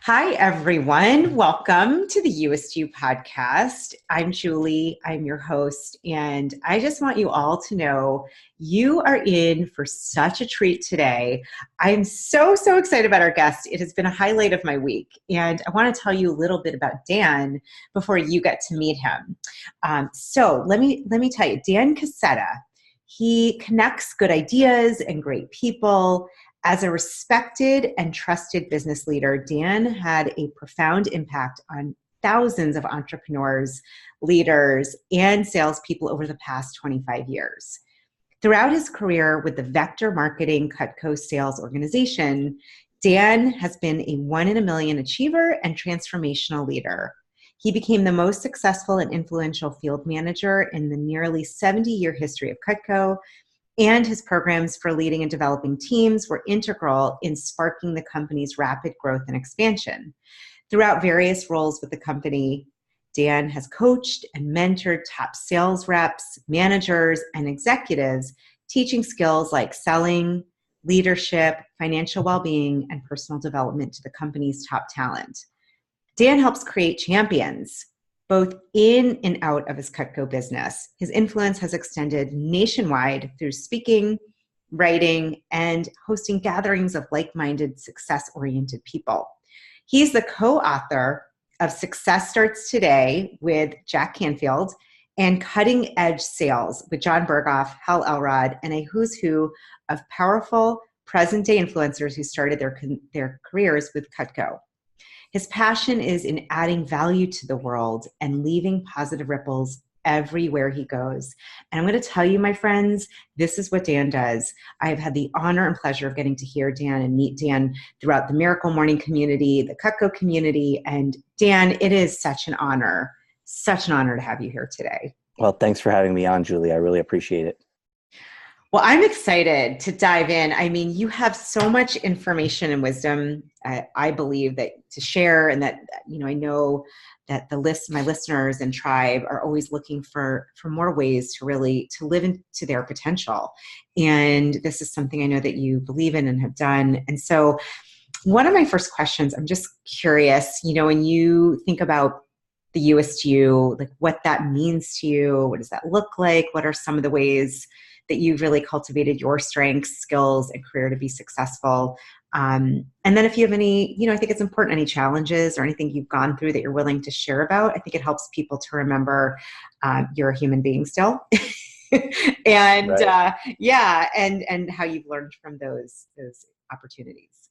Hi, everyone. Welcome to the You-est You podcast. I'm Julie. I'm your host. And I just want you all to know you are in for such a treat today. I'm so excited about our guest. It has been a highlight of my week. And I want to tell you a little bit about Dan before you get to meet him. So let me tell you, Dan Casetta, he connects good ideas and great people. As a respected and trusted business leader, Dan had a profound impact on thousands of entrepreneurs, leaders, and salespeople over the past 25 years. Throughout his career with the Vector Marketing Cutco sales organization, Dan has been a one in a million achiever and transformational leader. He became the most successful and influential field manager in the nearly 70-year history of Cutco, and his programs for leading and developing teams were integral in sparking the company's rapid growth and expansion. Throughout various roles with the company, Dan has coached and mentored top sales reps, managers, and executives, teaching skills like selling, leadership, financial well-being, and personal development to the company's top talent. Dan helps create champions, both in and out of his Cutco business. His influence has extended nationwide through speaking, writing, and hosting gatherings of like-minded, success-oriented people. He's the co-author of Success Starts Today with Jack Canfield and Cutting Edge Sales with John Berghoff, Hal Elrod, and a who's who of powerful present-day influencers who started their careers with Cutco. His passion is in adding value to the world and leaving positive ripples everywhere he goes. And I'm going to tell you, my friends, this is what Dan does. I've had the honor and pleasure of getting to hear Dan and meet Dan throughout the Miracle Morning community, the Cutco community. And Dan, it is such an honor to have you here today. Well, thanks for having me on, Julie. I really appreciate it. Well, I'm excited to dive in. I mean, you have so much information and wisdom, I believe, that to share, and that, I know that my listeners and tribe are always looking for more ways to live into their potential. And this is something I know that you believe in and have done. And so one of my first questions, I'm just curious, when you think about the You-est You, like what that means to you, what does that look like? What are some of the ways that you've really cultivated your strengths, skills, and career to be successful? And then if you have any, I think it's important, any challenges or anything you've gone through that you're willing to share about. I think it helps people to remember you're a human being still. And Right. and how you've learned from those opportunities.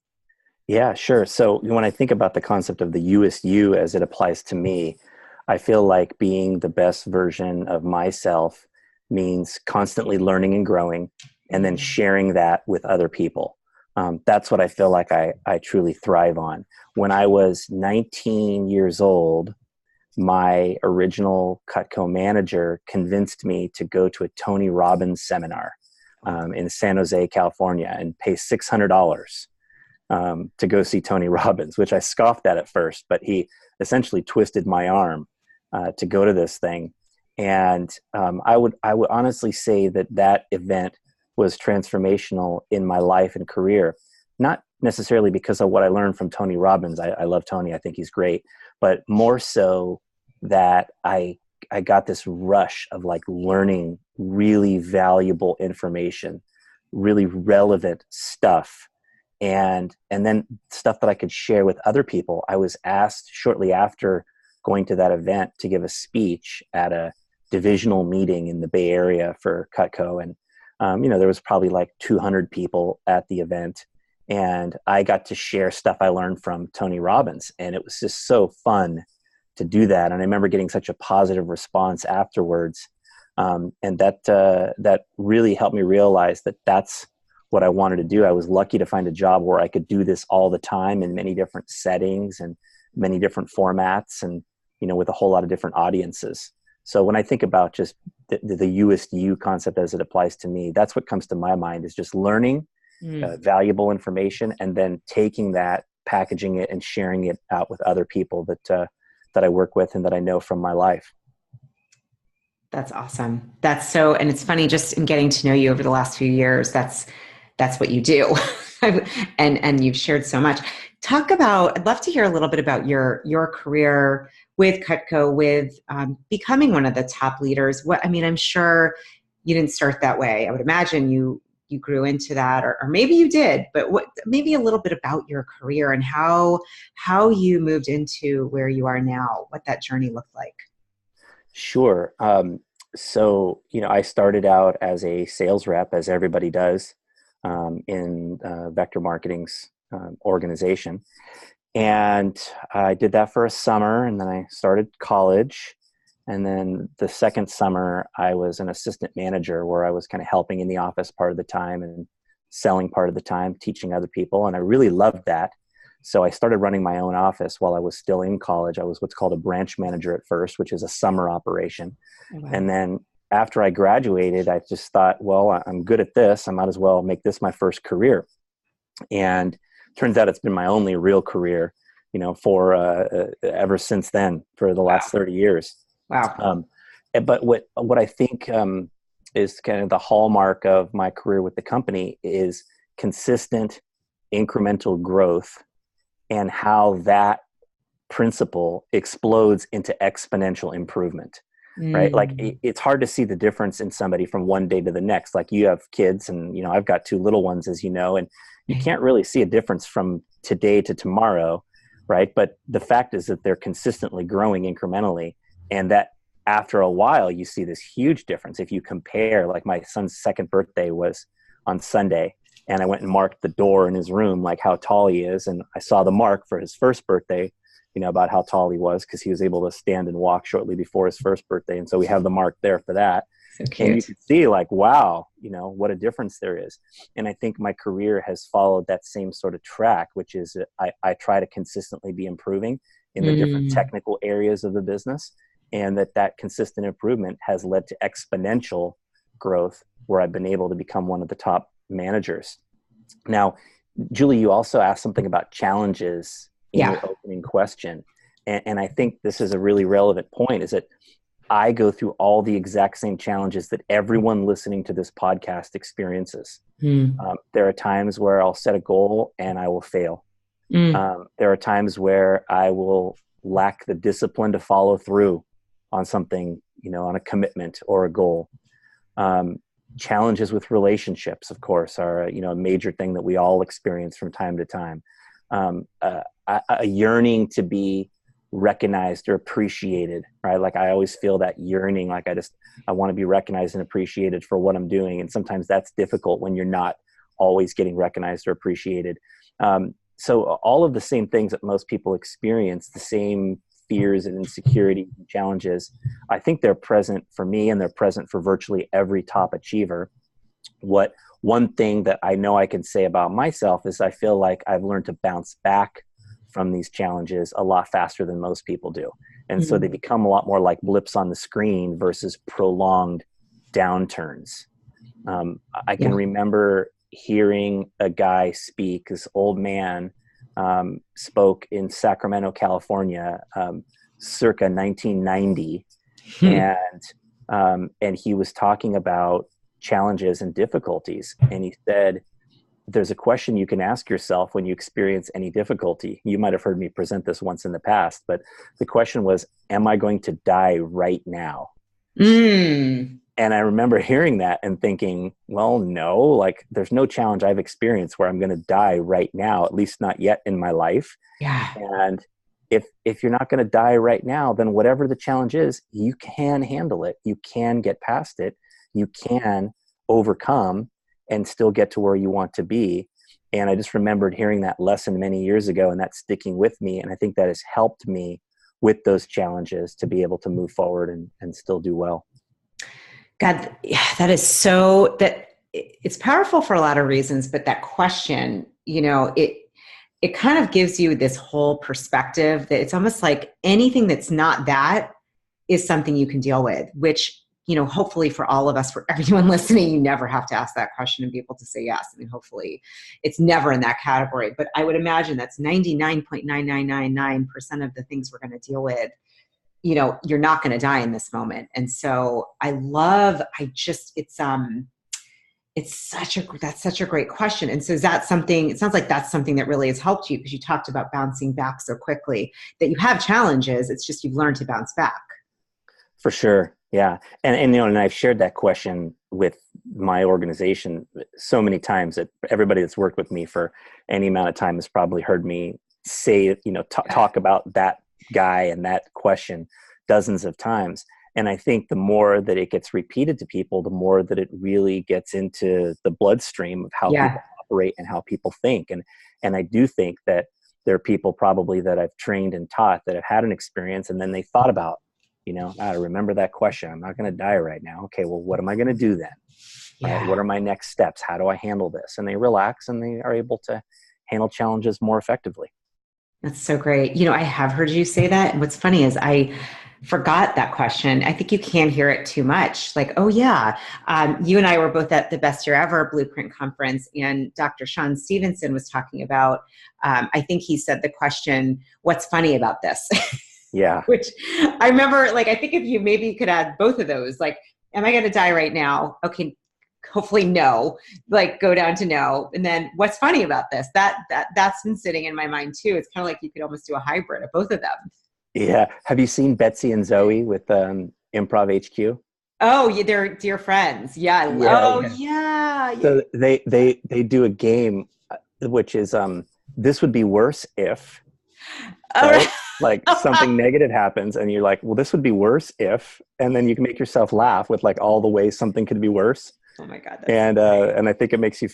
Yeah, sure. So when I think about the concept of the You-est You as it applies to me, I feel like being the best version of myself means constantly learning and growing, and then sharing that with other people. That's what I feel like I truly thrive on. When I was 19 years old, my original Cutco manager convinced me to go to a Tony Robbins seminar in San Jose, California, and pay $600 to go see Tony Robbins, which I scoffed at first, but he essentially twisted my arm to go to this thing. And I would honestly say that event was transformational in my life and career, not necessarily because of what I learned from Tony Robbins. I love Tony. I think he's great, but more so that I got this rush of like learning really valuable information, really relevant stuff, and then stuff that I could share with other people. I was asked shortly after going to that event to give a speech at a divisional meeting in the Bay Area for Cutco. And, there was probably like 200 people at the event. And I got to share stuff I learned from Tony Robbins. And it was just so fun to do that. And I remember getting such a positive response afterwards. And that really helped me realize that that's what I wanted to do. I was lucky to find a job where I could do this all the time in many different settings and many different formats, and, with a whole lot of different audiences. So when I think about just the You-est You concept as it applies to me, that's what comes to my mind, is just learning valuable information, and then taking that, packaging it, and sharing it out with other people that I work with and that I know from my life. That's awesome. And it's funny, just in getting to know you over the last few years, that's what you do. And you've shared so much. I'd love to hear a little bit about your career with Cutco, with becoming one of the top leaders. I'm sure you didn't start that way. I would imagine you grew into that, or maybe you did, but maybe a little bit about your career and how you moved into where you are now, what that journey looked like. Sure. So, I started out as a sales rep, as everybody does, in Vector Marketing's organization. And I did that for a summer, and then I started college. And then the second summer, I was an assistant manager where I was kind of helping in the office part of the time and selling part of the time, teaching other people. And I really loved that. So I started running my own office while I was still in college. I was what's called a branch manager at first, which is a summer operation. Oh, wow. And then after I graduated, I just thought, well, I'm good at this. I might as well make this my first career. And turns out it's been my only real career, for ever since then, for the last 30 years. Wow. But what I think is kind of the hallmark of my career with the company is consistent incremental growth, and how that principle explodes into exponential improvement, right? Like it's hard to see the difference in somebody from one day to the next. Like you have kids, and I've got two little ones, as you know, and you can't really see a difference from today to tomorrow, right? But the fact is that they're consistently growing incrementally, and that after a while you see this huge difference. If you compare, like my son's second birthday was on Sunday, and I went and marked the door in his room, like how tall he is. And I saw the mark for his first birthday, about how tall he was, because he was able to stand and walk shortly before his first birthday. And so we have the mark there for that. So cute. And you can see like, wow, what a difference there is. And I think my career has followed that same sort of track, which is I try to consistently be improving in the different technical areas of the business. And that consistent improvement has led to exponential growth, where I've been able to become one of the top managers. Now, Julie, you also asked something about challenges in your opening question. And I think this is a really relevant point, is that I go through all the exact same challenges that everyone listening to this podcast experiences. There are times where I'll set a goal and I will fail. There are times where I will lack the discipline to follow through on something, on a commitment or a goal. Challenges with relationships, of course, are a major thing that we all experience from time to time. A yearning to be recognized or appreciated, right? Like I always feel that yearning, like I want to be recognized and appreciated for what I'm doing. And sometimes that's difficult when you're not always getting recognized or appreciated. So all of the same things that most people experience, the same fears and insecurities and challenges, I think they're present for me, and they're present for virtually every top achiever. One thing that I know I can say about myself is I feel like I've learned to bounce back from these challenges a lot faster than most people do. And so they become a lot more like blips on the screen versus prolonged downturns. I can remember hearing a guy speak, this old man spoke in Sacramento, California, circa 1990. And he was talking about challenges and difficulties. And he said, there's a question you can ask yourself when you experience any difficulty. You might have heard me present this once in the past, but the question was, am I going to die right now? And I remember hearing that and thinking, well, no, like there's no challenge I've experienced where I'm going to die right now, at least not yet in my life. Yeah. And if you're not going to die right now, then whatever the challenge is, you can handle it. You can get past it. You can overcome and still get to where you want to be. And I just remembered hearing that lesson many years ago, and that's sticking with me. And I think that has helped me with those challenges to be able to move forward and still do well. God, that is it's powerful for a lot of reasons, but that question, it kind of gives you this whole perspective that it's almost like anything that's not that is something you can deal with, which, hopefully for all of us, for everyone listening, you never have to ask that question and be able to say yes. I mean, hopefully it's never in that category, but I would imagine that's 99.9999% of the things we're going to deal with. You're not going to die in this moment. And so it's That's such a great question. And so is that something, it sounds like that's something that really has helped you, because you talked about bouncing back so quickly, that you have challenges. It's just you've learned to bounce back. For sure. Yeah. And you know, and I've shared that question with my organization so many times that everybody that's worked with me for any amount of time has probably heard me say, you know, talk about that guy and that question dozens of times. And I think the more that it gets repeated to people, the more that it really gets into the bloodstream of how Yeah. people operate and how people think. And I do think that there are people probably that I've trained and taught that have had an experience, and then they thought about, you know, I remember that question. I'm not going to die right now. Okay, well, what am I going to do then? Right? Yeah. What are my next steps? How do I handle this? And they relax and they are able to handle challenges more effectively. That's so great. You know, I have heard you say that. And what's funny is I forgot that question. I think you can hear it too much. Like, oh yeah, you and I were both at the Best Year Ever Blueprint Conference, and Dr. Sean Stevenson was talking about, I think he said the question, what's funny about this? Yeah. Which I remember, like, I think if you maybe could add both of those, like, am I going to die right now? Okay, hopefully no, like go down to no. And then what's funny about this? That's been sitting in my mind too. It's kind of like you could almost do a hybrid of both of them. Yeah. Have you seen Betsy and Zoe with Improv HQ? Oh, yeah, they're dear friends. Yeah. Yeah, Oh, yeah. yeah. So they do a game, which is this would be worse if, All right? right. Like something negative happens and you're like, well, this would be worse if, and then you can make yourself laugh with like all the ways something could be worse. Oh my God. And I think it makes you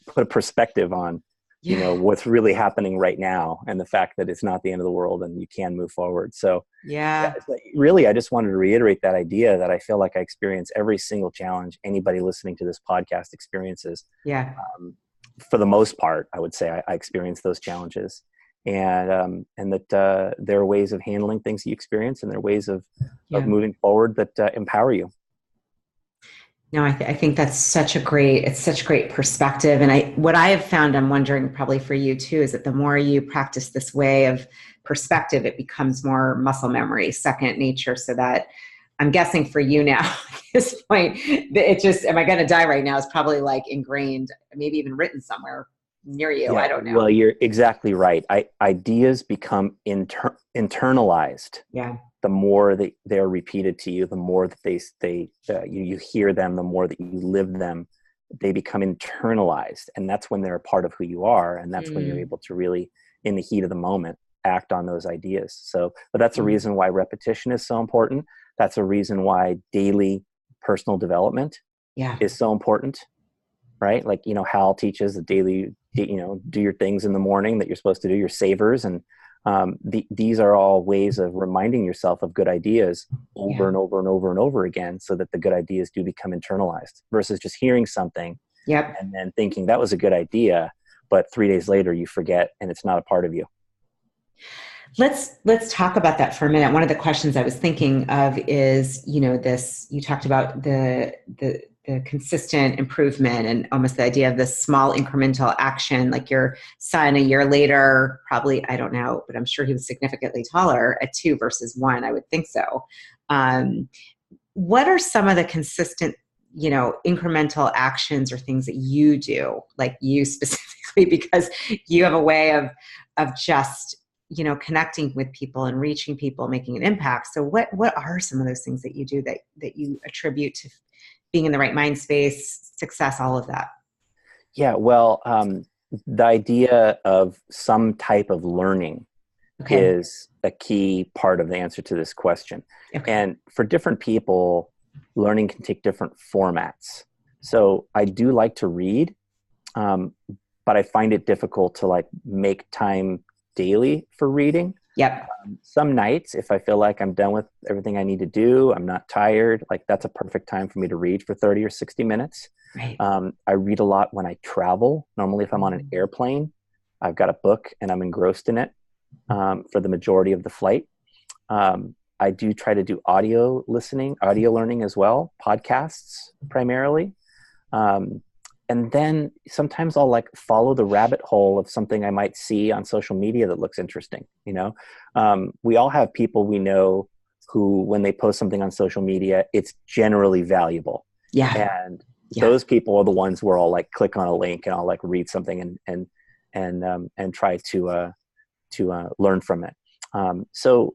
put a perspective on, you know, what's really happening right now, and the fact that it's not the end of the world and you can move forward. So yeah. really, I just wanted to reiterate that idea that I feel like I experience every single challenge anybody listening to this podcast experiences. Yeah. For the most part, I would say I experience those challenges, and that there are ways of handling things that you experience, and there are ways of moving forward that empower you. No, I think that's such a great perspective. And what I have found, I'm wondering probably for you too, is that the more you practice this way of perspective, it becomes more muscle memory, second nature. So that I'm guessing for you now at this point, it just, am I going to die right now is probably like ingrained, maybe even written somewhere near you. Yeah, I don't know. well, you're exactly right. Ideas become internalized. Yeah. The more that they're repeated to you, the more that you hear them, the more that you live them, they become internalized. And that's when they're a part of who you are. And that's when you're able to really, in the heat of the moment, act on those ideas. So, but that's a reason why repetition is so important. That's a reason why daily personal development is so important, right? Like, you know, Hal teaches the daily, you know, do your things in the morning that you're supposed to do, your savers. And these are all ways of reminding yourself of good ideas over and over and over and over again, so that the good ideas do become internalized, versus just hearing something and then thinking that was a good idea, but 3 days later you forget and it's not a part of you. Let's talk about that for a minute. One of the questions I was thinking of is, you know, this, you talked about the consistent improvement and almost the idea of this small incremental action, like your son a year later, probably, I don't know, but I'm sure he was significantly taller at 2 versus 1. I would think so. What are some of the consistent, you know, incremental actions or things that you do, like you specifically, because you have a way of just, you know, connecting with people and reaching people, making an impact. So what are some of those things that you do that you attribute to being in the right mind space, success, all of that? Yeah, well, the idea of some type of learning is a key part of the answer to this question. And for different people, learning can take different formats. So I do like to read, but I find it difficult to like make time daily for reading. Some nights, if I feel like I'm done with everything I need to do, I'm not tired, like that's a perfect time for me to read for 30 or 60 minutes. I read a lot when I travel. Normally, if I'm on an airplane, I've got a book and I'm engrossed in it for the majority of the flight. I do try to do audio learning as well, podcasts primarily. And then sometimes I'll like follow the rabbit hole of something I might see on social media that looks interesting. You know, we all have people we know who, when they post something on social media, it's generally valuable. And Yeah. Those people are the ones where I'll like click on a link and I'll like read something and try to learn from it. So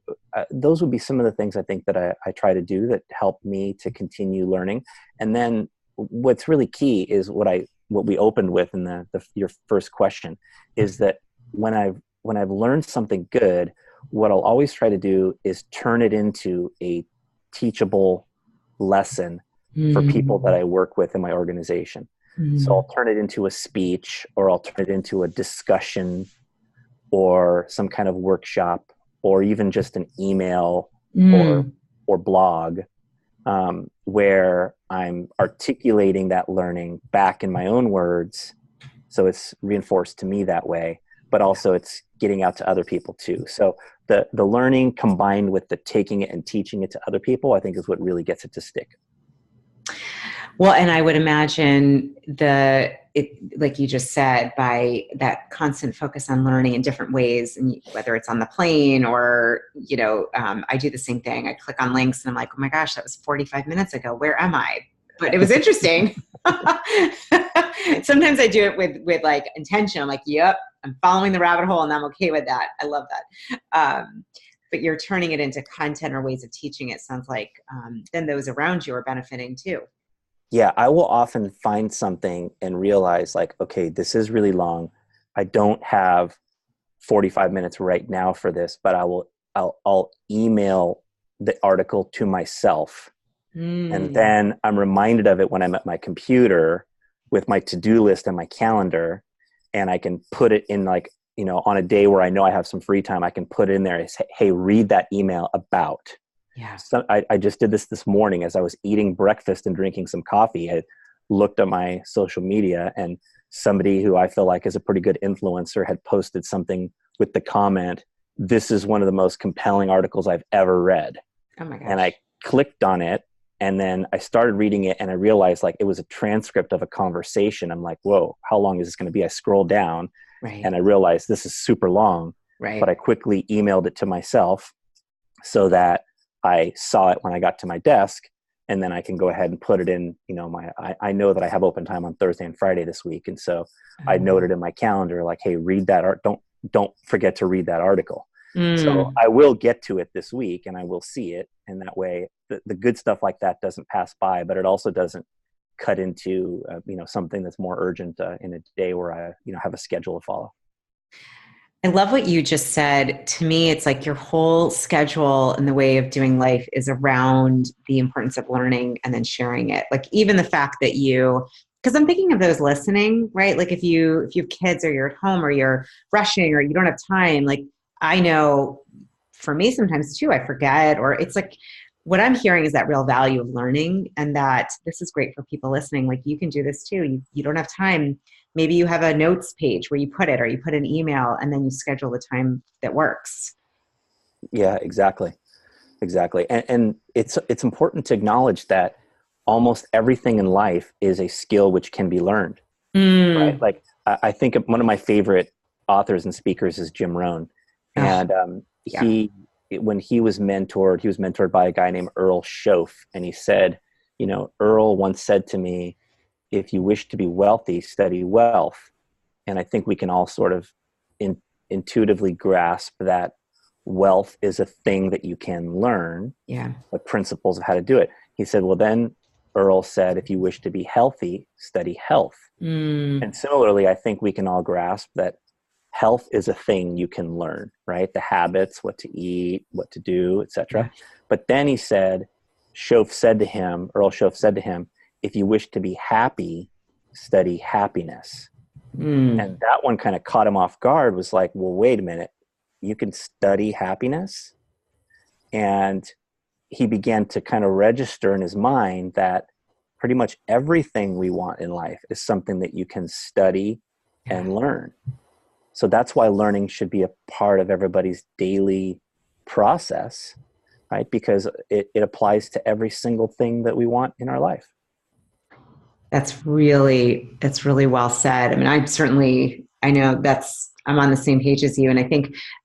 those would be some of the things I think that I try to do that help me to continue learning. And then what's really key is what we opened with in your first question is that when I've learned something good, what I'll always try to do is turn it into a teachable lesson for people that I work with in my organization. So I'll turn it into a speech, or I'll turn it into a discussion, or some kind of workshop, or even just an email or blog, where I'm articulating that learning back in my own words. So it's reinforced to me that way, but also it's getting out to other people too. So the learning combined with the taking it and teaching it to other people, I think is what really gets it to stick. Well, and I would imagine like you just said, by that constant focus on learning in different ways, and whether it's on the plane or, I do the same thing. I click on links and I'm like, oh my gosh, that was 45 minutes ago. Where am I? But it was interesting. Sometimes I do it with like intention. I'm like, yep, I'm following the rabbit hole and I'm okay with that. I love that. But you're turning it into content or ways of teaching it. Sounds like then those around you are benefiting too. Yeah, I will often find something and realize like, okay, this is really long. I don't have 45 minutes right now for this, but I'll email the article to myself. And then I'm reminded of it when I'm at my computer with my to-do list and my calendar, and I can put it in like, on a day where I know I have some free time, I can put it in there and say, hey, read that email about. Yeah. So I just did this morning as I was eating breakfast and drinking some coffee. I looked at my social media, and somebody who I feel like is a pretty good influencer had posted something with the comment, "This is one of the most compelling articles I've ever read." Oh my gosh. And I clicked on it, and then I started reading it, and I realized like it was a transcript of a conversation. I'm like, whoa, how long is this going to be? I scrolled down, Right. and I realized this is super long. Right. But I quickly emailed it to myself so that I saw it when I got to my desk, and then I can go ahead and put it in, I know that I have open time on Thursday and Friday this week. And so I noted in my calendar, like, hey, read that don't forget to read that article. So I will get to it this week and I will see it. And that way the good stuff like that doesn't pass by, but it also doesn't cut into, something that's more urgent in a day where I, have a schedule to follow. I love what you just said. To me, it's like your whole schedule and the way of doing life is around the importance of learning and then sharing it. Like even the fact that because I'm thinking of those listening, right? Like if you have kids or you're at home or you're rushing or you don't have time, like I know for me sometimes too, I forget, or it's like what I'm hearing is that real value of learning, and that this is great for people listening. Like you can do this too. You don't have time. Maybe you have a notes page where you put it, or you put an email and then you schedule the time that works. Yeah, exactly. And it's important to acknowledge that almost everything in life is a skill which can be learned, right? Like I think one of my favorite authors and speakers is Jim Rohn. And when he was mentored by a guy named Earl Schoaf. And he said, Earl once said to me, if you wish to be wealthy, study wealth. And I think we can all sort of intuitively grasp that wealth is a thing that you can learn, the principles of how to do it. He said, well, then Earl said, if you wish to be healthy, study health. And similarly, I think we can all grasp that health is a thing you can learn, right? The habits, what to eat, what to do, etc. Yeah. But then he said, Earl Schoaf said to him, if you wish to be happy, study happiness. And that one kind of caught him off guard, was like, well, wait a minute, you can study happiness? And he began to kind of register in his mind that pretty much everything we want in life is something that you can study and learn. So that's why learning should be a part of everybody's daily process, right? Because it applies to every single thing that we want in our life. That's really well said. I mean, I know I'm on the same page as you. And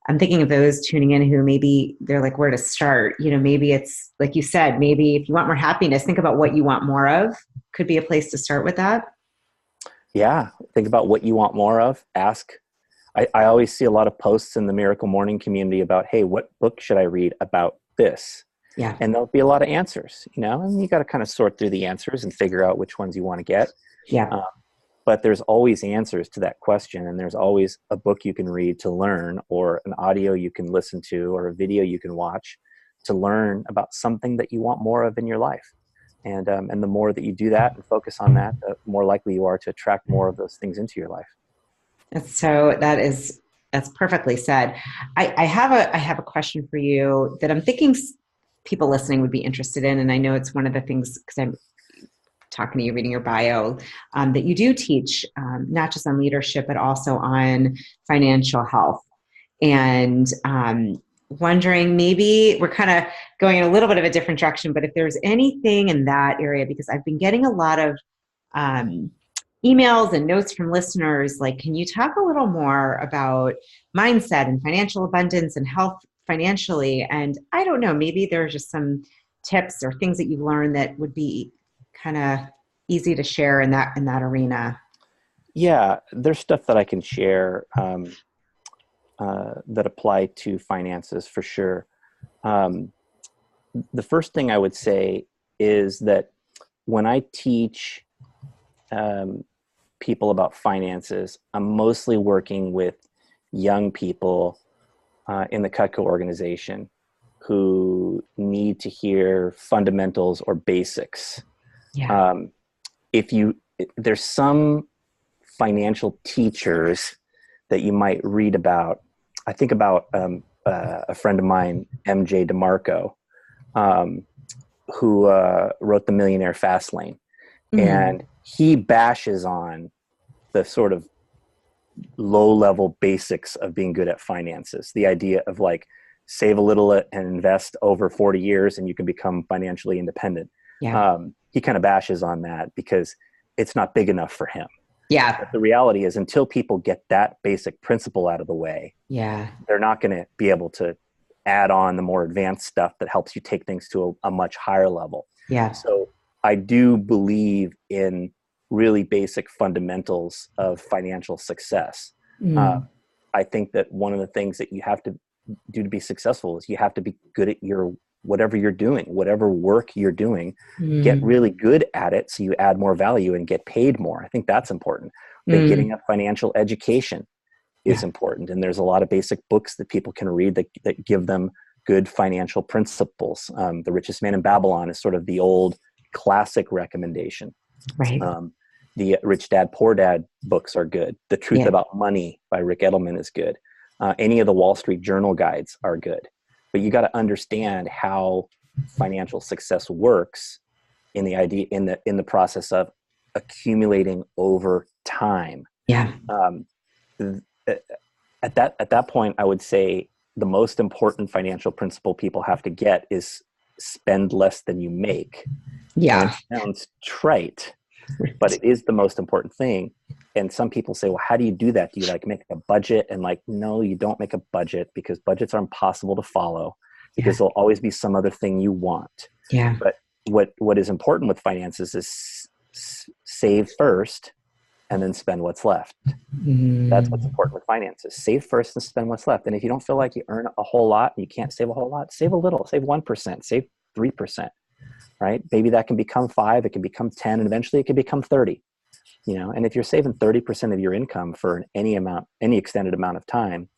I'm thinking of those tuning in who maybe they're like, where to start? Maybe it's like you said, maybe if you want more happiness, think about what you want more of. could be a place to start with that. Yeah. Think about what you want more of. Ask. I always see a lot of posts in the Miracle Morning community about, hey, what book should I read about this? Yeah. And there'll be a lot of answers, and you got to kind of sort through the answers and figure out which ones you want to get. Yeah. But there's always answers to that question. And there's always a book you can read to learn, or an audio you can listen to, or a video you can watch to learn about something that you want more of in your life. And the more that you do that and focus on that, the more likely you are to attract more of those things into your life. That's perfectly said. I have a question for you that I'm thinking people listening would be interested in. And I know it's one of the things, because I'm talking to you, reading your bio, that you do teach, not just on leadership, but also on financial health. And wondering, maybe we're kind of going in a little bit of a different direction, but if there's anything in that area, because I've been getting a lot of emails and notes from listeners, like, can you talk a little more about mindset and financial abundance and health financially? And I don't know, maybe there are just some tips or things that you've learned that would be kind of easy to share in that arena. Yeah, there's stuff that I can share that apply to finances for sure. The first thing I would say is that when I teach people about finances, I'm mostly working with young people in the Cutco organization who need to hear fundamentals or basics. Yeah. There's some financial teachers that you might read about. I think about a friend of mine, MJ DeMarco, who wrote The Millionaire Fast Lane. Mm-hmm. And he bashes on the sort of low-level basics of being good at finances. The idea of like, save a little and invest over 40 years and you can become financially independent. Yeah. He kind of bashes on that because it's not big enough for him. Yeah. But the reality is, until people get that basic principle out of the way, they're not going to be able to add on the more advanced stuff that helps you take things to a much higher level. Yeah. So I do believe in really basic fundamentals of financial success. I think that one of the things that you have to do to be successful is you have to be good at whatever you're doing, whatever work you're doing, get really good at it so you add more value and get paid more. I think that's important. I think getting a financial education is important. And there's a lot of basic books that people can read that give them good financial principles. The Richest Man in Babylon is sort of the old classic recommendation. Right. The Rich Dad, Poor Dad books are good. The Truth About Money by Rick Edelman is good. Any of the Wall Street Journal guides are good. But you got to understand how financial success works in the process of accumulating over time. Yeah. At that point, I would say the most important financial principle people have to get is spend less than you make. Yeah. And it sounds trite, but it is the most important thing. And some people say, well, how do you do that? Do you make a budget? And no, you don't make a budget, because budgets are impossible to follow, because there'll always be some other thing you want. Yeah. But what is important with finances is save first and then spend what's left. That's what's important with finances. Save first and spend what's left. And if you don't feel like you earn a whole lot and you can't save a whole lot, save a little, save 1%, save 3%, right? Maybe that can become 5, it can become 10, and eventually it can become 30. And if you're saving 30% of your income for any extended amount of time,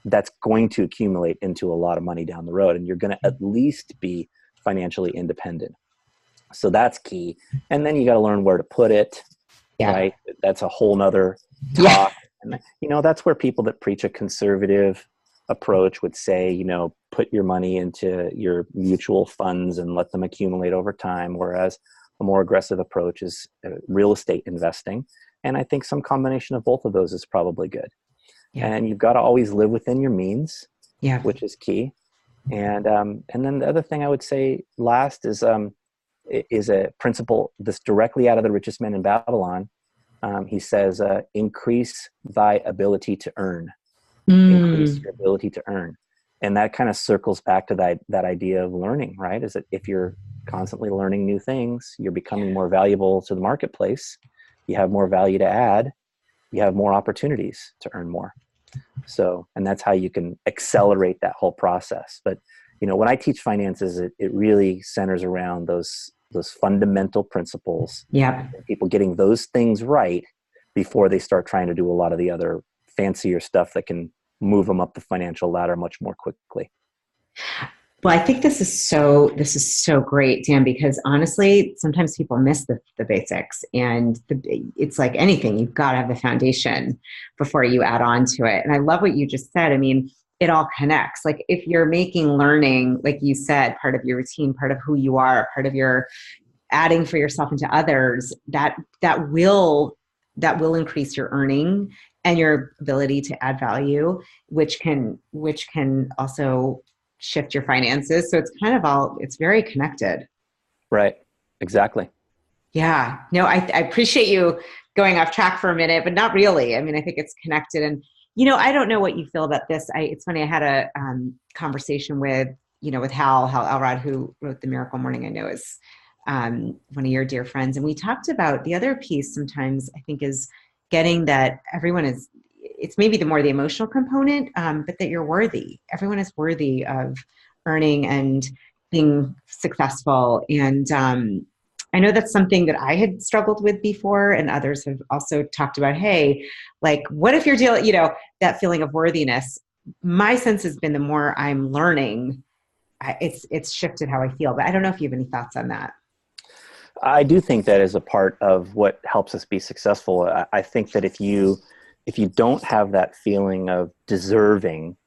that's going to accumulate into a lot of money down the road, and you're going to at least be financially independent. So that's key. And then you got to learn where to put it, right? That's a whole nother talk. And, that's where people that preach a conservative approach would say, put your money into your mutual funds and let them accumulate over time. Whereas a more aggressive approach is real estate investing. And I think some combination of both of those is probably good. Yeah. And you've got to always live within your means, which is key. And then the other thing I would say last is a principle that's directly out of The Richest Man in Babylon. He says, increase thy ability to earn. Increase your ability to earn. And that kind of circles back to that idea of learning, right? Is that if you're constantly learning new things, you're becoming more valuable to the marketplace. You have more value to add. You have more opportunities to earn more. So, and that's how you can accelerate that whole process. But, when I teach finances, it really centers around those fundamental principles. Yeah. People getting those things right before they start trying to do a lot of the other fancier stuff that can move them up the financial ladder much more quickly. Well, I think this is so great, Dan, because honestly, sometimes people miss the basics, and it's like anything, you've got to have the foundation before you add on to it. And I love what you just said. I mean, it all connects. Like if you're making learning, like you said, part of your routine, part of who you are, part of your adding for yourself and to others, that will increase your earning and your ability to add value, which can also shift your finances. So it's very connected. Right. Exactly. Yeah. No, I appreciate you going off track for a minute, but not really. I mean, I think it's connected. And, I don't know what you feel about this. It's funny. I had a conversation with Hal Elrod, who wrote The Miracle Morning. I know is one of your dear friends. And we talked about the other piece sometimes, I think, is getting that it's maybe the emotional component, but that you're worthy. Everyone is worthy of earning and being successful. And I know that's something that I had struggled with before, and others have also talked about, hey, like, what if you're dealing, that feeling of worthiness? My sense has been the more I'm learning, it's shifted how I feel. But I don't know if you have any thoughts on that. I do think that is a part of what helps us be successful. I think that if you don't have that feeling of deserving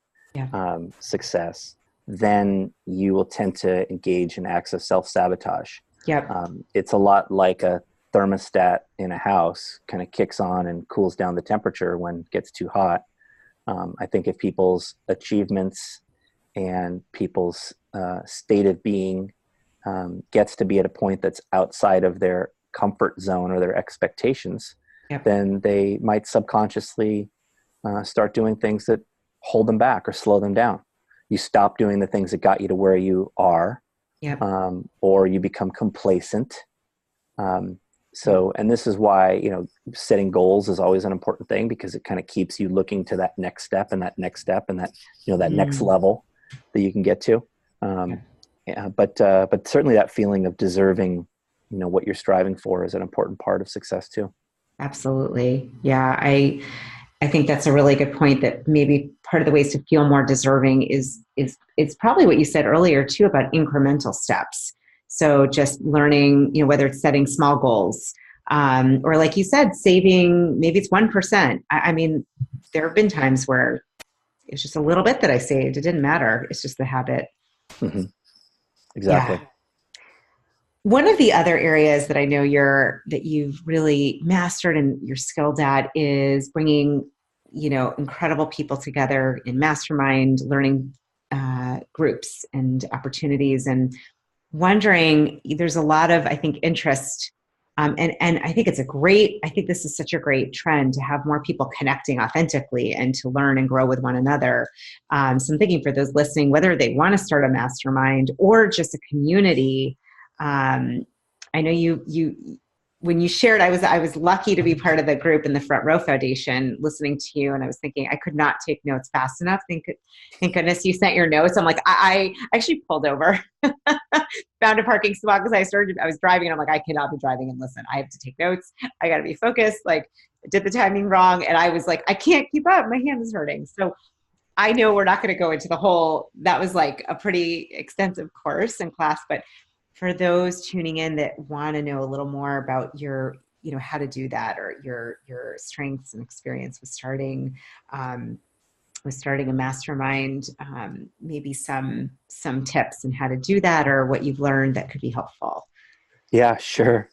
success, then you will tend to engage in acts of self-sabotage. Yep. It's a lot like a thermostat in a house kind of kicks on and cools down the temperature when it gets too hot. I think if people's achievements and people's state of being gets to be at a point that's outside of their comfort zone or their expectations, then they might subconsciously start doing things that hold them back or slow them down. You stop doing the things that got you to where you are, or you become complacent. And this is why, setting goals is always an important thing, because it kind of keeps you looking to that next step and that next step and that, that next level that you can get to. But certainly that feeling of deserving, what you're striving for is an important part of success too. Absolutely. Yeah. I think that's a really good point, that maybe part of the ways to feel more deserving is probably what you said earlier too, about incremental steps. So just learning, whether it's setting small goals, or like you said, saving, maybe it's 1%. I mean, there have been times where it's just a little bit that I saved. It didn't matter. It's just the habit. Mm-hmm. Exactly. Yeah. One of the other areas that I know that you've really mastered and you're skilled at is bringing, incredible people together in mastermind learning groups and opportunities, and wondering, there's a lot of, I think, interest. And I think I think this is such a great trend to have more people connecting authentically and to learn and grow with one another. So I'm thinking for those listening, whether they want to start a mastermind or just a community, I know you when you shared, I was lucky to be part of the group in the Front Row Foundation, listening to you, and I was thinking I could not take notes fast enough. Thank goodness you sent your notes. I'm like, I actually pulled over, found a parking spot because I was driving, and I'm like, I cannot be driving and listen. I have to take notes. I got to be focused. Like, I did the timing wrong, and I was like, I can't keep up. My hand is hurting. So I know we're not going to go into the whole. That was like a pretty extensive course and class, but for those tuning in that want to know a little more about your, how to do that, or your strengths and experience with starting a mastermind, maybe some tips on how to do that, or what you've learned that could be helpful. Yeah, sure.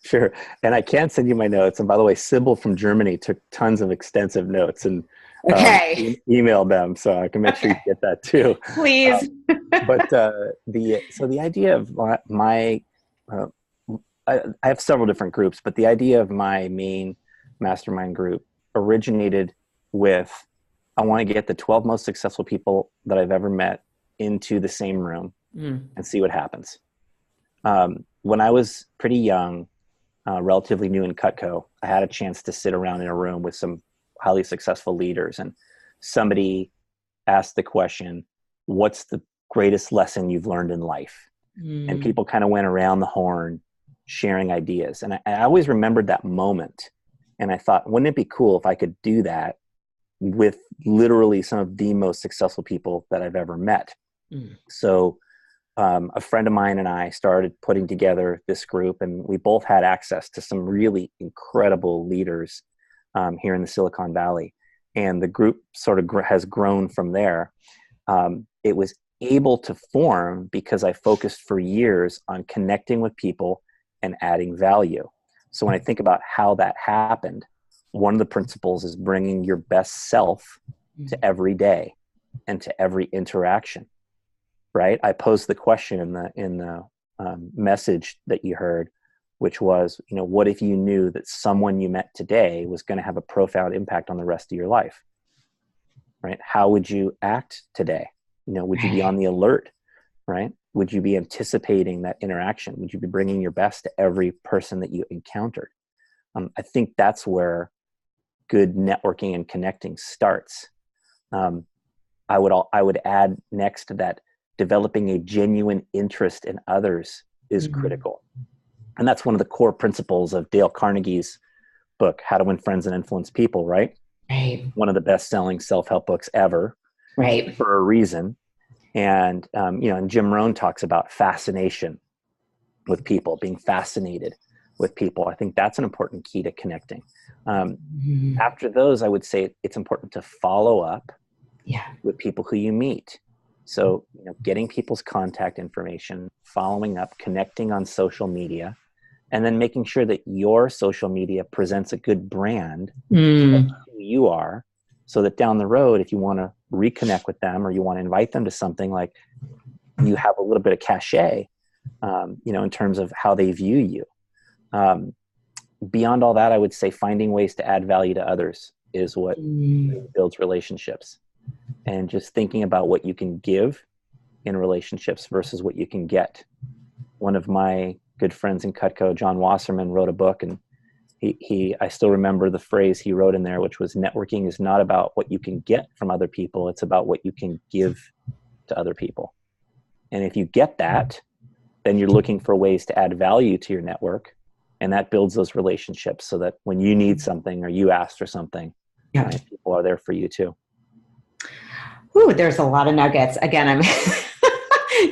And I can send you my notes. And by the way, Sybil from Germany took tons of extensive notes, and emailed them, so I can make sure you get that too. Please. But the idea of I have several different groups, but the idea of my main mastermind group originated with, I want to get the 12 most successful people that I've ever met into the same room Mm. and see what happens. When I was pretty young, relatively new in Cutco, I had a chance to sit around in a room with some highly successful leaders, and somebody asked the question, what's the greatest lesson you've learned in life? And Mm. people kind of went around the horn sharing ideas. And I always remembered that moment. And I thought, wouldn't it be cool if I could do that with literally some of the most successful people that I've ever met? Mm. So a friend of mine and I started putting together this group, and we both had access to some really incredible leaders here in the Silicon Valley. And the group sort of has grown from there. It was able to form because I focused for years on connecting with people and adding value. So when I think about how that happened, one of the principles is bringing your best self to every day and to every interaction. Right? I posed the question in the message that you heard, which was, what if you knew that someone you met today was going to have a profound impact on the rest of your life? Right? How would you act today? Would you be on the alert? Right? Would you be anticipating that interaction? Would you be bringing your best to every person that you encountered? I think that's where good networking and connecting starts. I would add next to that, developing a genuine interest in others is critical. And that's one of the core principles of Dale Carnegie's book, How to Win Friends and Influence People, right? Right. One of the best-selling self-help books ever, Right. for a reason. And, and Jim Rohn talks about fascination with people, being fascinated with people. I think that's an important key to connecting. After those, I would say it's important to follow up with people who you meet. So, getting people's contact information, following up, connecting on social media, and then making sure that your social media presents a good brand of who you are, so that down the road, if you want to reconnect with them or you want to invite them to something, like, you have a little bit of cachet, in terms of how they view you. Beyond all that, I would say finding ways to add value to others is what builds relationships. And just thinking about what you can give in relationships versus what you can get. One of my good friends in Cutco, John Wasserman, wrote a book, and I still remember the phrase he wrote in there, which was, networking is not about what you can get from other people. It's about what you can give to other people. And if you get that, then you're looking for ways to add value to your network. And that builds those relationships so that when you need something or you ask for something, right, people are there for you too. Ooh, there's a lot of nuggets. Again,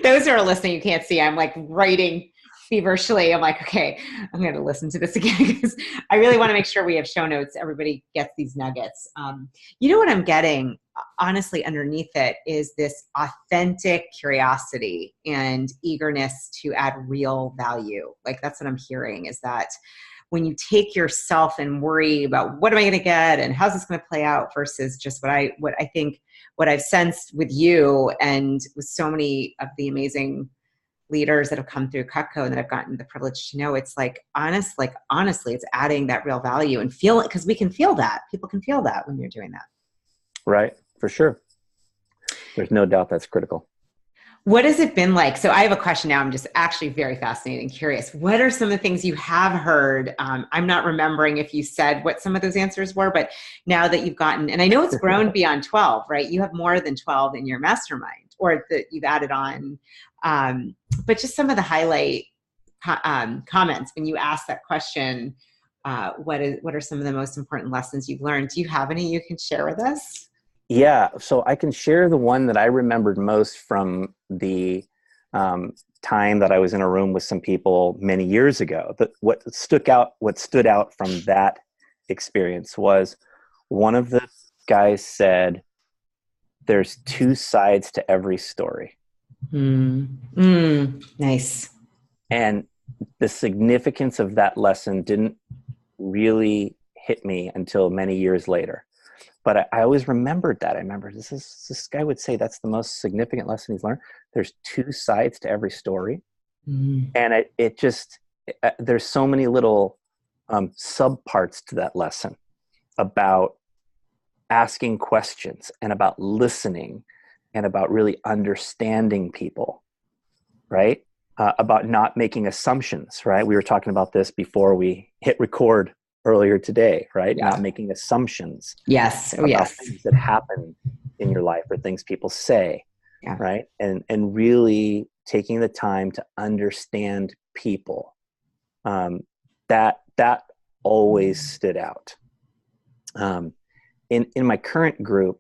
those who are listening, you can't see, I'm like writing feverishly. I'm like, okay, I'm going to listen to this again because I really want to make sure we have show notes. Everybody gets these nuggets. What I'm getting, honestly, underneath it is this authentic curiosity and eagerness to add real value. Like, that's what I'm hearing, is that when you take yourself and worry about what am I going to get and how's this going to play out versus just what I think, what I've sensed with you and with so many of the amazing leaders that have come through Cutco and that I've gotten the privilege to know, it's honestly, it's adding that real value and feel it, because we can feel that. People can feel that when you're doing that. Right. For sure. There's no doubt that's critical. What has it been like? So I have a question now. I'm just actually very fascinated and curious. What are some of the things you have heard? I'm not remembering if you said what some of those answers were, but now that you've gotten, and I know it's grown beyond 12, right? You have more than 12 in your mastermind, or that you've added on. But just some of the highlight comments when you ask that question, what are some of the most important lessons you've learned? Do you have any you can share with us? Yeah, so I can share the one that I remembered most from the time that I was in a room with some people many years ago. What stood out from that experience was, one of the guys said, "There's two sides to every story." Nice. And the significance of that lesson didn't really hit me until many years later. But I always remembered that. I remember this guy would say that's the most significant lesson he's learned. There's two sides to every story. And there's so many little subparts to that lesson about asking questions and about listening and about really understanding people, right? About not making assumptions, right? We were talking about this before we hit record earlier today, right? Yeah. Not making assumptions Yes. Oh, about yes. things that happen in your life or things people say, Yeah. right? And really taking the time to understand people. That always stood out. In my current group,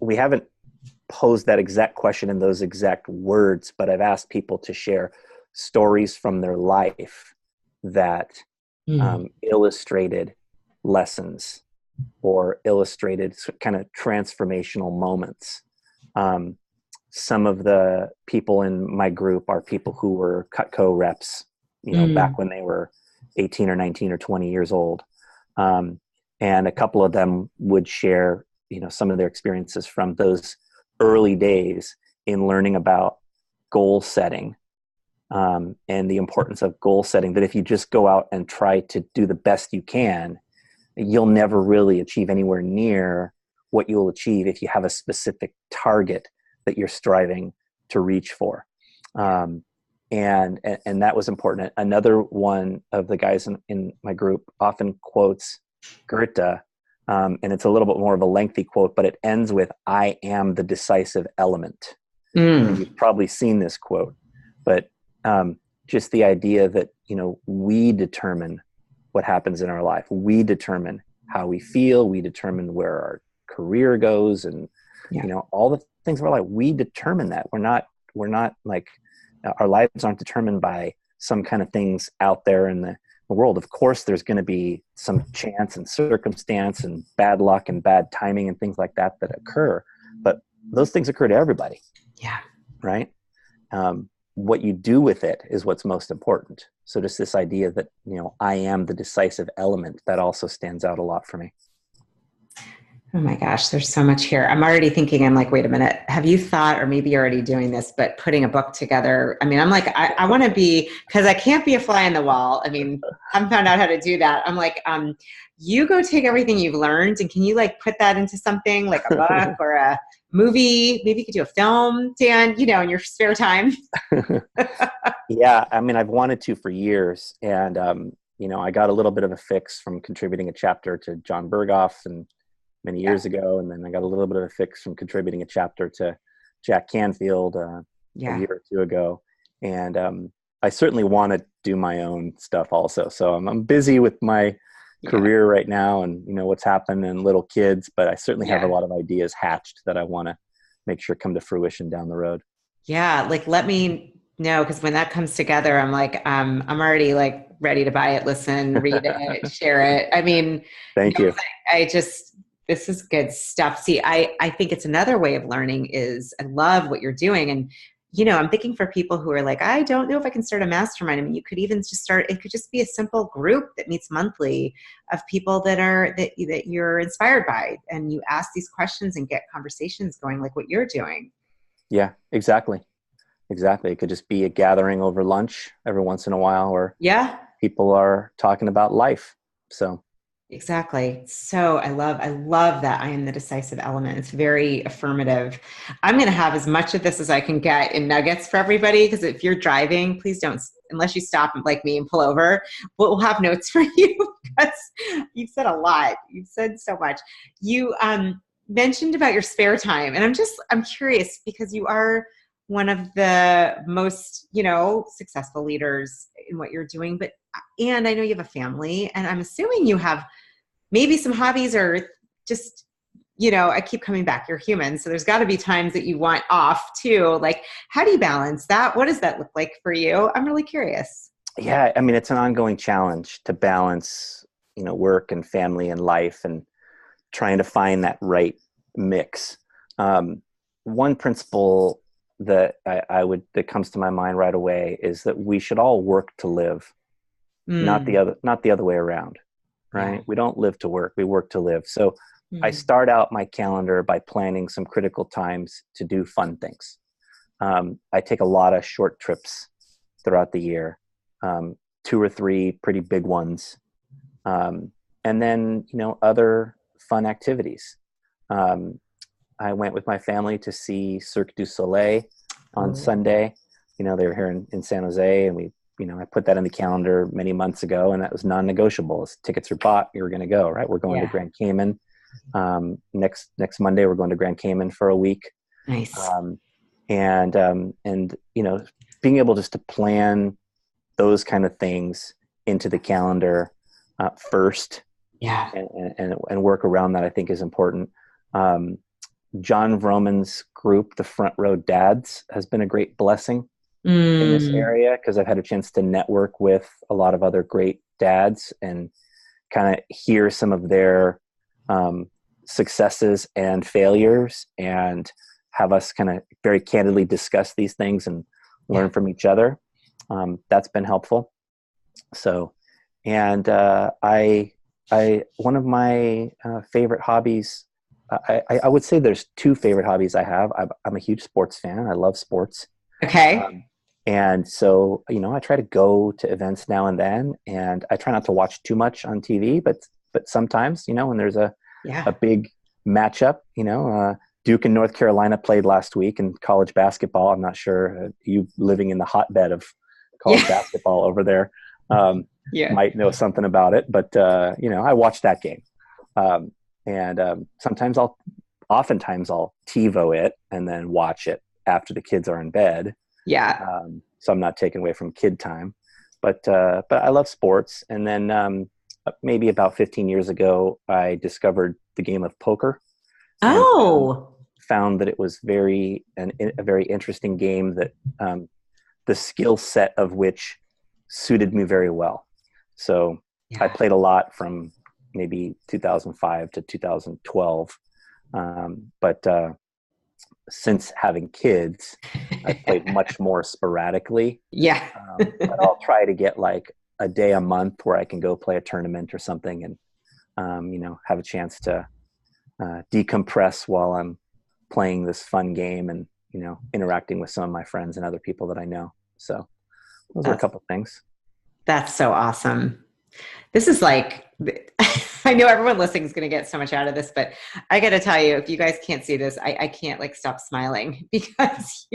we haven't posed that exact question in those exact words, but I've asked people to share stories from their life that illustrated lessons or illustrated kind of transformational moments. Some of the people in my group are people who were Cutco reps, back when they were 18 or 19 or 20 years old. And a couple of them would share, some of their experiences from those early days in learning about goal setting, and the importance of goal setting, that if you just go out and try to do the best you can, you'll never really achieve anywhere near what you'll achieve if you have a specific target that you're striving to reach for. And that was important. Another one of the guys in my group often quotes Goethe, and it's a little bit more of a lengthy quote, but it ends with, "I am the decisive element." And you've probably seen this quote, but just the idea that, we determine what happens in our life. We determine how we feel. We determine where our career goes, and all the things of our life. We determine that. We're not like, our lives aren't determined by some kind of things out there in the world. Of course, there's going to be some chance and circumstance and bad luck and bad timing and things like that occur, but those things occur to everybody. Yeah. Right. What you do with it is what's most important. So just this idea that, I am the decisive element, that also stands out a lot for me. Oh my gosh, there's so much here. I'm already thinking, I'm like, wait a minute. Have you thought, or maybe you're already doing this, but putting a book together? I mean, I'm like, I want to be, because I can't be a fly on the wall. I mean, I haven't found out how to do that. I'm like, you go take everything you've learned, and can you like put that into something like a book or a movie? Maybe you could do a film, Dan, in your spare time. Yeah. I mean, I've wanted to for years. And, I got a little bit of a fix from contributing a chapter to John Berghoff and many years ago. And then I got a little bit of a fix from contributing a chapter to Jack Canfield a year or two ago. And I certainly want to do my own stuff also. So I'm busy with my career right now and, what's happened and little kids, but I certainly have a lot of ideas hatched that I want to make sure come to fruition down the road. Yeah. Like, let me know. Cause when that comes together, I'm like, I'm already like ready to buy it, listen, read it, share it. I mean, Thank you. this is good stuff. See, I think it's another way of learning is, I love what you're doing. And, I'm thinking for people who are like, I don't know if I can start a mastermind. I mean, you could even just it could just be a simple group that meets monthly of people that you're inspired by. And you ask these questions and get conversations going like what you're doing. Yeah, exactly. Exactly. It could just be a gathering over lunch every once in a while where people are talking about life. So exactly. So I love that I am the decisive element. It's very affirmative. I'm going to have as much of this as I can get in nuggets for everybody. Because if you're driving, please don't, unless you stop like me and pull over, we'll have notes for you because you've said a lot. You've said so much. You mentioned about your spare time. And I'm curious because you are one of the most, successful leaders in what you're doing, and I know you have a family, and I'm assuming you have maybe some hobbies or just, I keep coming back. You're human. So there's got to be times that you want off too. Like, how do you balance that? What does that look like for you? I'm really curious. Yeah. I mean, it's an ongoing challenge to balance, work and family and life and trying to find that right mix. One principle that that comes to my mind right away is that we should all work to live, not the other way around. Right? Yeah. We don't live to work, we work to live. So I start out my calendar by planning some critical times to do fun things. I take a lot of short trips throughout the year, 2 or 3 pretty big ones. And then, other fun activities. I went with my family to see Cirque du Soleil on Oh, Sunday. They were here in San Jose, and I put that in the calendar many months ago, and that was non-negotiable. As tickets are bought, you were going to go, right? We're going to yeah. Grand Cayman. Next Monday, we're going to Grand Cayman for a week. Nice. And being able just to plan those kind of things into the calendar first, Yeah. and work around that, I think is important. John Vroman's group, the Front Row Dads, has been a great blessing in this Mm, area, because I've had a chance to network with a lot of other great dads and kind of hear some of their successes and failures, and have us kind of very candidly discuss these things and yeah. learn from each other. That's been helpful. So, and one of my favorite hobbies, I would say there's two favorite hobbies I have. I'm a huge sports fan. I love sports. Okay. Um, and so, I try to go to events now and then, and I try not to watch too much on TV, but sometimes, when there's a Yeah. big matchup, Duke and North Carolina played last week in college basketball. I'm not sure, you living in the hotbed of college Yeah. basketball over there, Yeah. might know something about it, but I watched that game. And oftentimes I'll TiVo it and then watch it after the kids are in bed. Yeah. So I'm not taking away from kid time, but I love sports. And then maybe about 15 years ago, I discovered the game of poker, and Oh, found that it was a very interesting game, that the skill set of which suited me very well. So I yeah. played a lot from maybe 2005 to 2012. But since having kids, I've played much more sporadically. Yeah. But I'll try to get like a day a month where I can go play a tournament or something, and have a chance to decompress while I'm playing this fun game, and interacting with some of my friends and other people that I know. So those are a That's couple things. that's so awesome. This is like, I know everyone listening is going to get so much out of this, but I got to tell you, if you guys can't see this, I can't like stop smiling because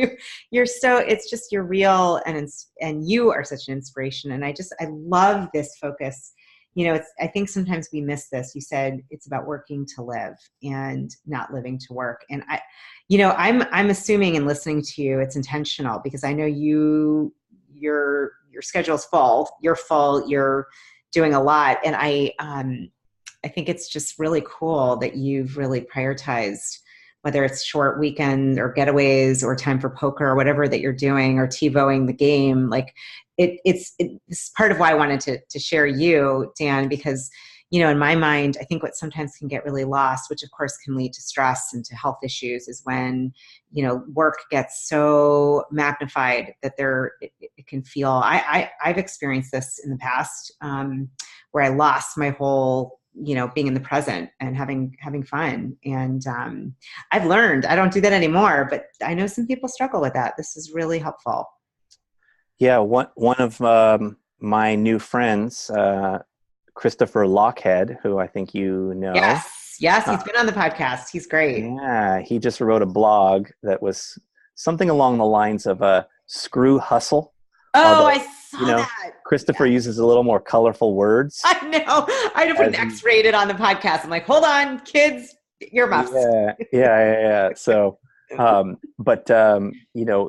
you're so, it's just, you're real, and you are such an inspiration. And I love this focus. I think sometimes we miss this. You said it's about working to live and not living to work. And I'm assuming in listening to you, it's intentional, because I know your schedule's full, you're full, you're doing a lot. And I think it's just really cool that you've really prioritized, whether it's short weekend or getaways or time for poker or whatever that you're doing, or TiVoing the game. Like it's part of why I wanted to share you, Dan, because, in my mind, I think what sometimes can get really lost, which of course can lead to stress and to health issues, is when, work gets so magnified that it can feel, I've experienced this in the past, where I lost my whole, being in the present and having fun. And I've learned I don't do that anymore, but I know some people struggle with that. This is really helpful. Yeah, one of my new friends, Christopher Lochhead, who I think you know. Yes, Uh, he's been on the podcast. He's great. yeah, he just wrote a blog that was something along the lines of a screw hustle. Oh, I Although, saw that. Christopher Yeah. uses a little more colorful words. I know. I had to put an As he, X-rated on the podcast. I'm like, hold on, kids, earmuffs. yeah. So,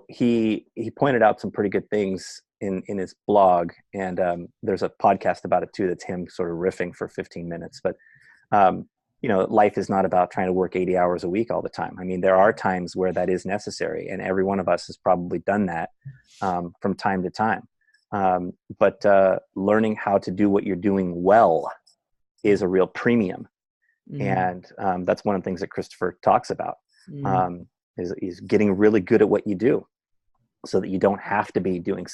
he pointed out some pretty good things in his blog, and there's a podcast about it too. That's him sort of riffing for 15 minutes. But life is not about trying to work 80 hours a week all the time. I mean, there are times where that is necessary, and every one of us has probably done that from time to time. But learning how to do what you're doing well is a real premium. Mm, And that's one of the things that Christopher talks about, mm, is getting really good at what you do, so that you don't have to be doing,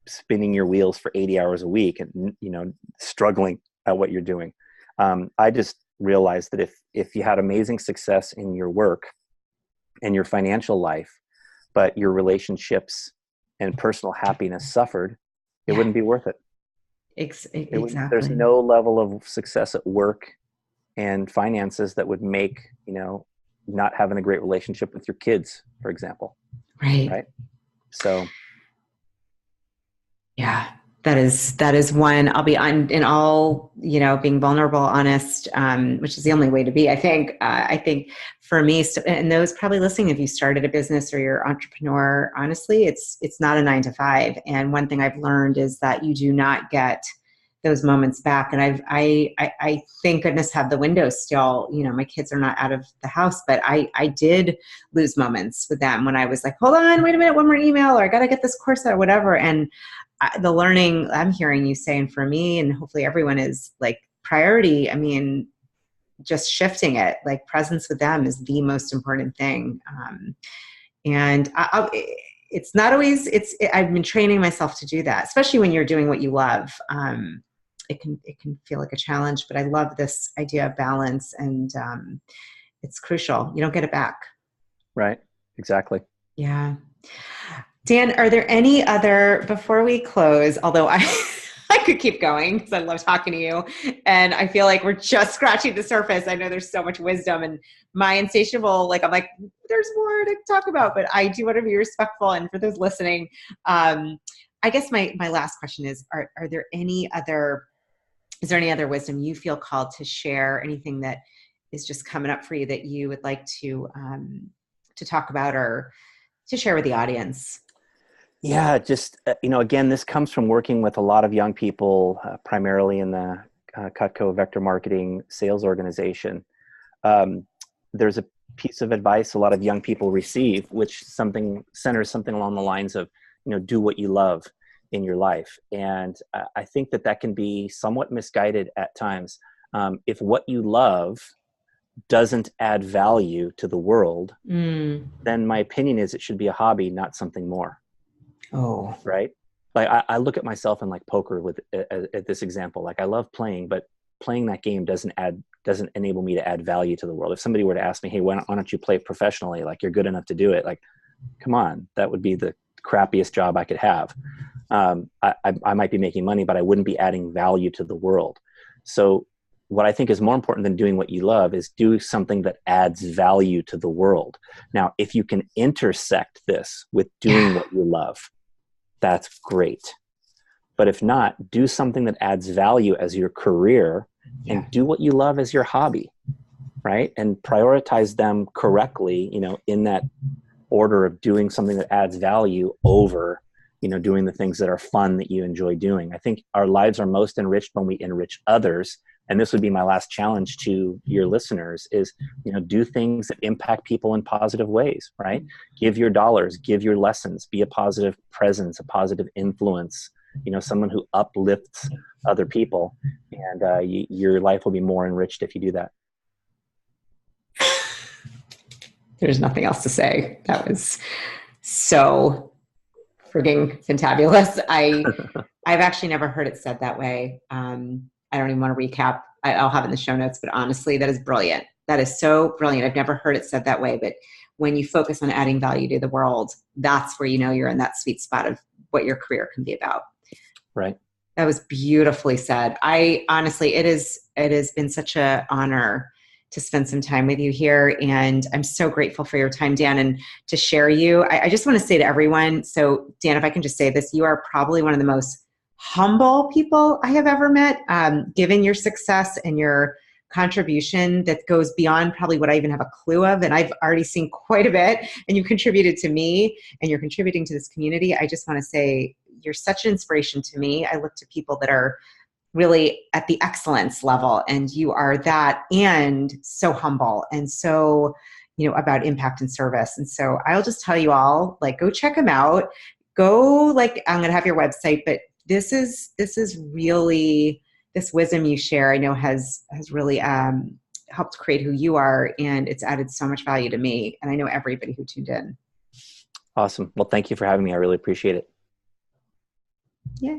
spinning your wheels for 80 hours a week and, struggling at what you're doing. I just realized that if you had amazing success in your work and your financial life, but your relationships and personal happiness suffered, it yeah, wouldn't be worth it. There's exactly. no level of success at work and finances that would make, not having a great relationship with your kids, for example. Right. Right. So. Yeah, that is one. I'll be on in all, being vulnerable, honest, which is the only way to be. I think for me, and those probably listening, if you started a business or you're an entrepreneur, honestly, it's not a 9 to 5. And one thing I've learned is that you do not get those moments back. And I thank goodness have the windows still. My kids are not out of the house, but I did lose moments with them when I was like, hold on, wait a minute, one more email, or I got to get this course out or whatever. And the learning I'm hearing you saying for me, and hopefully everyone, is like priority. I mean, just shifting it, like presence with them is the most important thing. And it's not always, I've been training myself to do that, especially when you're doing what you love. It can feel like a challenge, but I love this idea of balance, and it's crucial. You don't get it back. Right. Exactly. Yeah. Dan, are there any other, before we close, although I could keep going because I love talking to you, and I feel like we're just scratching the surface. I know there's so much wisdom, and my insatiable, I'm like, there's more to talk about, but I do want to be respectful. And for those listening, I guess my last question is, is there any other wisdom you feel called to share? Anything that is just coming up for you that you would like to talk about or to share with the audience? Yeah, just, again, this comes from working with a lot of young people, primarily in the Cutco Vector Marketing sales organization. There's a piece of advice a lot of young people receive, which centers something along the lines of, do what you love in your life. And I think that can be somewhat misguided at times. If what you love doesn't add value to the world, then my opinion is it should be a hobby, not something more. Oh, right. Like I look at myself in like poker at this example. Like I love playing, but playing that game doesn't enable me to add value to the world. If somebody were to ask me, hey, why don't you play professionally? Like you're good enough to do it. Like, come on, that would be the crappiest job I could have. I might be making money, but I wouldn't be adding value to the world. So what I think is more important than doing what you love is do something that adds value to the world. Now, if you can intersect this with doing what you love, that's great. But if not, do something that adds value as your career and do what you love as your hobby, right? And prioritize them correctly, in that order of doing something that adds value over, doing the things that are fun that you enjoy doing. I think our lives are most enriched when we enrich others. And this would be my last challenge to your listeners is, do things that impact people in positive ways, right? Give your dollars, give your lessons, be a positive presence, a positive influence, someone who uplifts other people. And your life will be more enriched if you do that. There's nothing else to say. That was so frigging fantabulous. I've actually never heard it said that way. I don't even want to recap. I'll have it in the show notes, but honestly, that is brilliant. That is so brilliant. I've never heard it said that way, but when you focus on adding value to the world, that's where you're in that sweet spot of what your career can be about. Right. That was beautifully said. I honestly, it has been such an honor to spend some time with you here. And I'm so grateful for your time, Dan, and to share you. I just want to say to everyone, so Dan, if I can just say this, you are probably one of the most humble people I have ever met, given your success and your contribution that goes beyond probably what I even have a clue of. And I've already seen quite a bit, and you've contributed to me and you're contributing to this community. I just want to say you're such an inspiration to me. I look to people that are really at the excellence level, and you are that, and so humble and so, about impact and service. And so I'll just tell you all, go check them out. I'm going to have your website, but this is really, this wisdom you share, I know has really helped create who you are, and it's added so much value to me, and I know everybody who tuned in. Awesome. Well, thank you for having me. I really appreciate it. Yeah.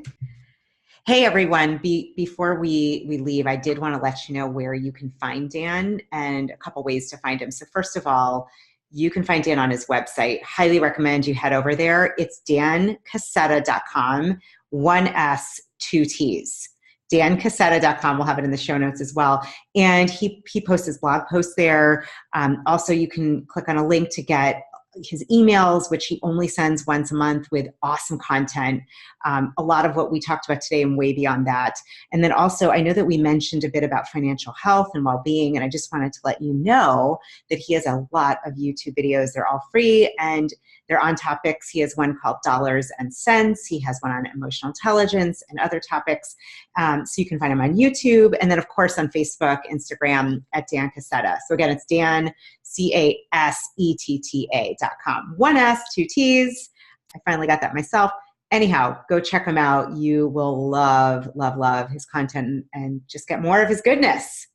Hey everyone, before we leave, I did want to let you know where you can find Dan and a couple ways to find him. So first of all, you can find Dan on his website. Highly recommend you head over there. It's dancasetta.com, 1 S, 2 T's. DanCasetta.com. We'll have it in the show notes as well. And he posts his blog posts there. Also, you can click on a link to get his emails, which he only sends once a month with awesome content. A lot of what we talked about today and way beyond that. And then also, I know that we mentioned a bit about financial health and well-being, and I just wanted to let you know that he has a lot of YouTube videos. They're all free and they're on topics. He has one called Dollars and Cents. He has one on emotional intelligence and other topics. So you can find him on YouTube. And then, of course, on Facebook, Instagram at Dan Casetta. So again, it's Dan, CASETTA.com. One S, two T's. I finally got that myself. Anyhow, go check him out. You will love, love, love his content and just get more of his goodness.